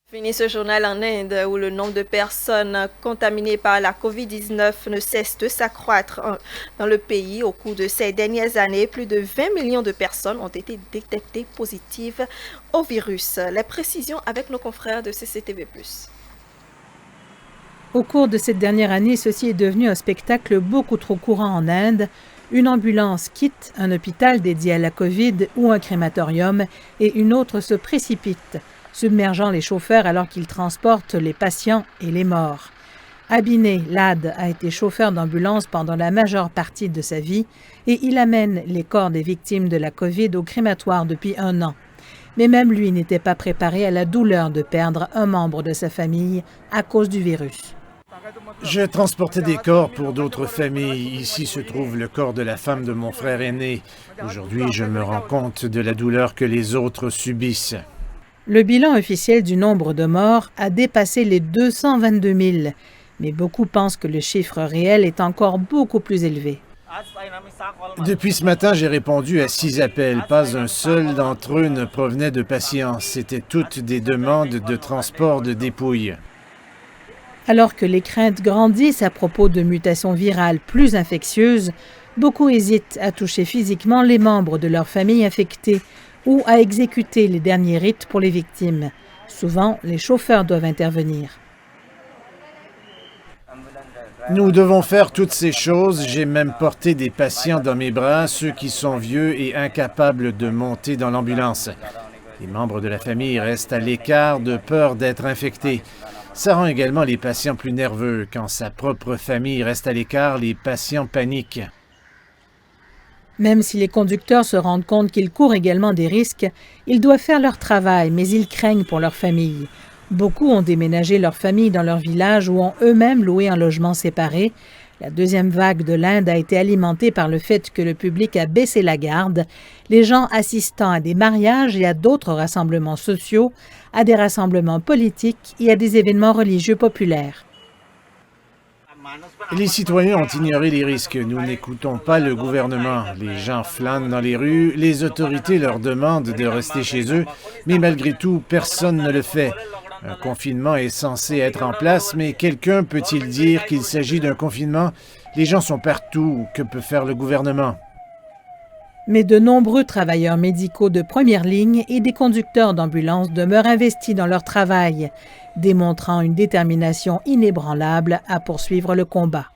Fini ce journal en Inde où le nombre de personnes contaminées par la COVID-19 ne cesse de s'accroître dans le pays. Au cours de ces dernières années, plus de 20 millions de personnes ont été détectées positives au virus. Les précisions avec nos confrères de CCTV+. Au cours de cette dernière année, ceci est devenu un spectacle beaucoup trop courant en Inde. Une ambulance quitte un hôpital dédié à la COVID ou un crématorium et une autre se précipite, submergeant les chauffeurs alors qu'ils transportent les patients et les morts. Abhinay Lad a été chauffeur d'ambulance pendant la majeure partie de sa vie et il amène les corps des victimes de la COVID au crématoire depuis 1 an. Mais même lui n'était pas préparé à la douleur de perdre un membre de sa famille à cause du virus. Je transportais des corps pour d'autres familles. Ici se trouve le corps de la femme de mon frère aîné. Aujourd'hui, je me rends compte de la douleur que les autres subissent. Le bilan officiel du nombre de morts a dépassé les 222 000, mais beaucoup pensent que le chiffre réel est encore beaucoup plus élevé. Depuis ce matin, j'ai répondu à 6 appels. Pas un seul d'entre eux ne provenait de patients. C'étaient toutes des demandes de transport de dépouilles. Alors que les craintes grandissent à propos de mutations virales plus infectieuses, beaucoup hésitent à toucher physiquement les membres de leur famille infectés ou à exécuter les derniers rites pour les victimes. Souvent, les chauffeurs doivent intervenir. Nous devons faire toutes ces choses. J'ai même porté des patients dans mes bras, ceux qui sont vieux et incapables de monter dans l'ambulance. Les membres de la famille restent à l'écart de peur d'être infectés. Ça rend également les patients plus nerveux. Quand sa propre famille reste à l'écart, les patients paniquent. Même si les conducteurs se rendent compte qu'ils courent également des risques, ils doivent faire leur travail, mais ils craignent pour leur famille. Beaucoup ont déménagé leur famille dans leur village ou ont eux-mêmes loué un logement séparé. La deuxième vague de l'Inde a été alimentée par le fait que le public a baissé la garde, les gens assistant à des mariages et à d'autres rassemblements sociaux, à des rassemblements politiques et à des événements religieux populaires. Les citoyens ont ignoré les risques. Nous n'écoutons pas le gouvernement. Les gens flânent dans les rues, les autorités leur demandent de rester chez eux, mais malgré tout, personne ne le fait. Un confinement est censé être en place, mais quelqu'un peut-il dire qu'il s'agit d'un confinement? Les gens sont partout. Que peut faire le gouvernement? Mais de nombreux travailleurs médicaux de première ligne et des conducteurs d'ambulances demeurent investis dans leur travail, démontrant une détermination inébranlable à poursuivre le combat.